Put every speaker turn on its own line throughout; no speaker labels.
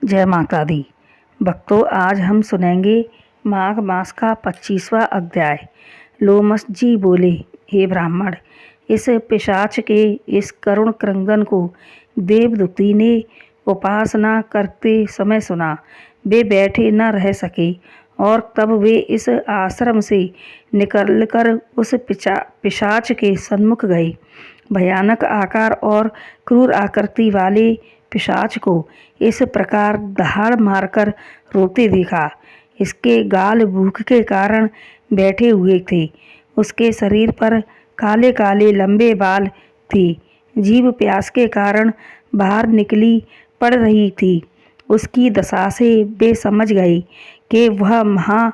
जय माता दी। भक्तों, आज हम सुनेंगे माघ मास का 25वां अध्याय। लोमस जी बोले, हे ब्राह्मण, इस पिशाच के इस करुण क्रंदन को देवदूती ने उपासना करते समय सुना। वे बैठे न रह सके और तब वे इस आश्रम से निकलकर उस पिशाच के सन्मुख गए। भयानक आकार और क्रूर आकृति वाले पिशाच को इस प्रकार दहाड़ मारकर रोते देखा। इसके गाल भूख के कारण बैठे हुए थे। उसके शरीर पर काले काले लंबे बाल थे। जीभ प्यास के कारण बाहर निकली पड़ रही थी। उसकी दशा से वे समझ गए कि वह महा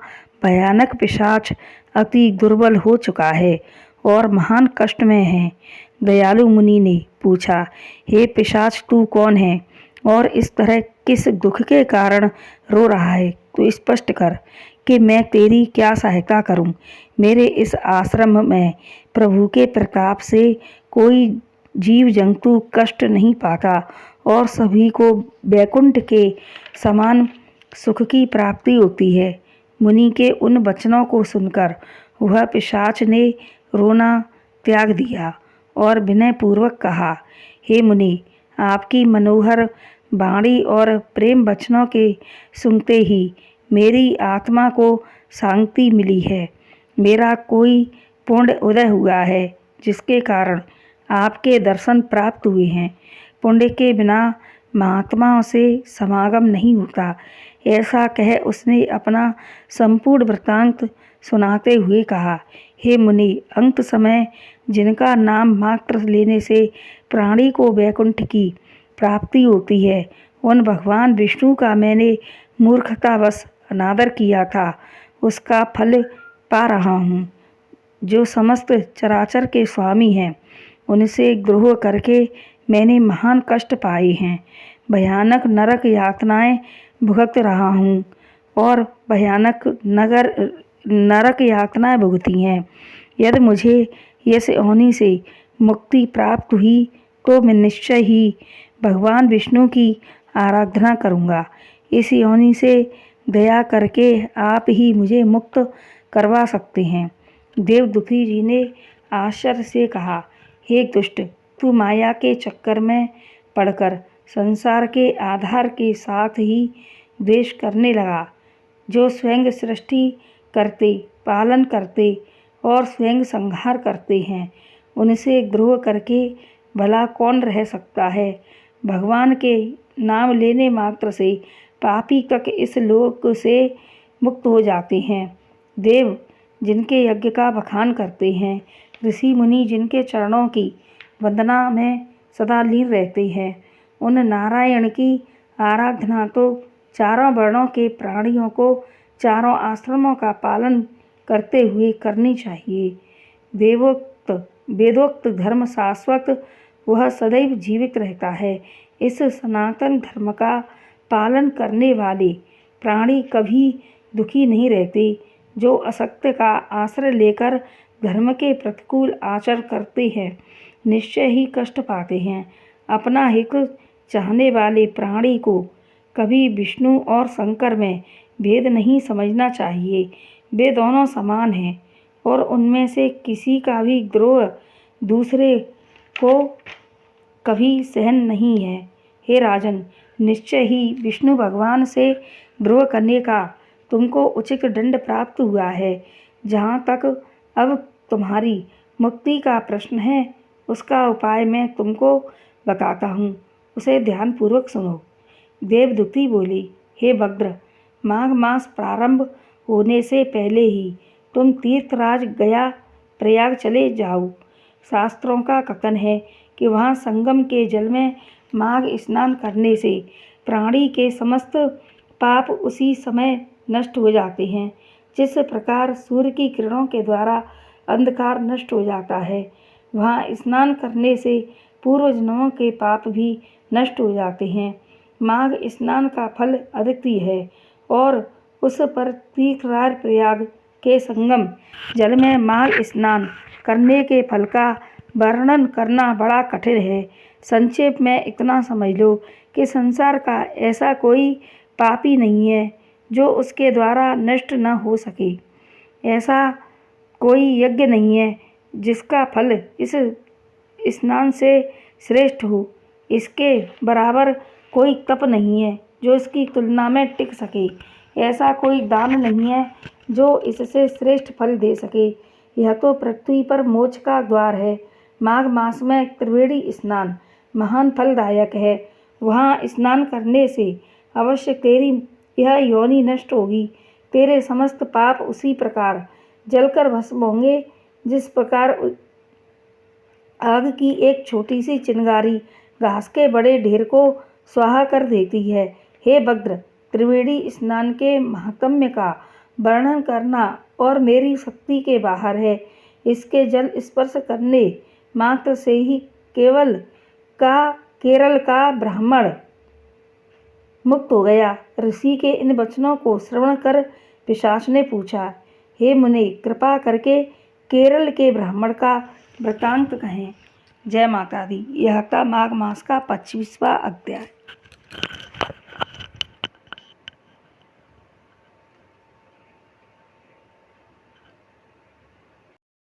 भयानक पिशाच अति दुर्बल हो चुका है और महान कष्ट में है। दयालु मुनि ने पूछा, हे पिशाच, तू कौन है और इस तरह किस दुख के कारण रो रहा है? तू स्पष्ट कर कि मैं तेरी क्या सहायता करूं। मेरे इस आश्रम में प्रभु के प्रताप से कोई जीव जंतु कष्ट नहीं पाता और सभी को वैकुंठ के समान सुख की प्राप्ति होती है। मुनि के उन वचनों को सुनकर वह पिशाच ने रोना त्याग दिया और विनयपूर्वक कहा, हे मुनि, आपकी मनोहर वाणी और प्रेम वचनों के सुनते ही मेरी आत्मा को शांति मिली है। मेरा कोई पुण्य उदय हुआ है जिसके कारण आपके दर्शन प्राप्त हुए हैं। पुण्य के बिना महात्माओं से समागम नहीं होता। ऐसा कह उसने अपना संपूर्ण वृत्तांत सुनाते हुए कहा, हे मुनि, अंत समय जिनका नाम मात्र लेने से प्राणी को वैकुंठ की प्राप्ति होती है, उन भगवान विष्णु का मैंने मूर्खतावश अनादर किया था, उसका फल पा रहा हूँ। जो समस्त चराचर के स्वामी हैं, उनसे द्रोह करके मैंने महान कष्ट पाए हैं। भयानक नरक यातनाएं भुगत रहा हूँ और भयानक नरक यातनाएं भुगती हैं। यदि मुझे इस योनि से मुक्ति प्राप्त हुई तो मैं निश्चय ही भगवान विष्णु की आराधना करूँगा। इस योनि से दया करके आप ही मुझे मुक्त करवा सकते हैं। देवदूती जी ने आश्चर्य से कहा, हे दुष्ट, तू माया के चक्कर में पड़कर संसार के आधार के साथ ही द्वेष करने लगा। जो स्वयं सृष्टि करते, पालन करते और स्वयं संहार करते हैं, उनसे द्रोह करके भला कौन रह सकता है? भगवान के नाम लेने मात्र से पापी तक इस लोक से मुक्त हो जाते हैं। देव जिनके यज्ञ का बखान करते हैं, ऋषि मुनि जिनके चरणों की वंदना में सदा लीन रहते हैं, उन नारायण की आराधना तो चारों वर्णों के प्राणियों को चारों आश्रमों का पालन करते हुए करनी चाहिए। वेदोक्त धर्म शाश्वत, वह सदैव जीवित रहता है। इस सनातन धर्म का पालन करने वाले प्राणी कभी दुखी नहीं रहते। जो असत्य का आश्रय लेकर धर्म के प्रतिकूल आचरण करते हैं, निश्चय ही कष्ट पाते हैं। अपना हित चाहने वाले प्राणी को कभी विष्णु और शंकर में भेद नहीं समझना चाहिए। वे दोनों समान हैं और उनमें से किसी का भी द्रोह दूसरे को कभी सहन नहीं है। हे राजन, निश्चय ही विष्णु भगवान से द्रोह करने का तुमको उचित दंड प्राप्त हुआ है। जहाँ तक अब तुम्हारी मुक्ति का प्रश्न है, उसका उपाय मैं तुमको बताता हूँ, उसे ध्यानपूर्वक सुनो। देवदूती बोली, हे भद्र, माघ मास प्रारंभ होने से पहले ही तुम तीर्थराज गया प्रयाग चले जाओ। शास्त्रों का कथन है कि वहाँ संगम के जल में माघ स्नान करने से प्राणी के समस्त पाप उसी समय नष्ट हो जाते हैं। जिस प्रकार सूर्य की किरणों के द्वारा अंधकार नष्ट हो जाता है, वहाँ स्नान करने से पूर्व जन्मों के पाप भी नष्ट हो जाते हैं। माघ स्नान का फल अद्वितीय है और उस पर तीर्थराज प्रयाग के संगम जल में माघ स्नान करने के फल का वर्णन करना बड़ा कठिन है। संक्षेप में इतना समझ लो कि संसार का ऐसा कोई पापी नहीं है जो उसके द्वारा नष्ट न हो सके। ऐसा कोई यज्ञ नहीं है जिसका फल इस स्नान से श्रेष्ठ हो। इसके बराबर कोई तप नहीं है जो इसकी तुलना में टिक सके। ऐसा कोई दान नहीं है जो इससे श्रेष्ठ फल दे सके। यह तो पृथ्वी पर मोक्ष का द्वार है। माघ मास में त्रिवेणी स्नान महान फलदायक है। वहाँ स्नान करने से अवश्य तेरी यह योनि नष्ट होगी। तेरे समस्त पाप उसी प्रकार जलकर भस्म होंगे जिस प्रकार आग की एक छोटी सी चिंगारी घास के बड़े ढेर को स्वाहा कर देती है। हे भद्र, त्रिवेणी स्नान के महात्म्य का वर्णन करना और मेरी शक्ति के बाहर है। इसके जल स्पर्श करने मात्र से ही केरल का ब्राह्मण मुक्त हो गया। ऋषि के इन वचनों को श्रवण कर पिशाच ने पूछा, हे मुने, कृपा करके केरल के ब्राह्मण का वृतांत कहें। जय माता दी। यह था माघ मास का 25वां अध्याय।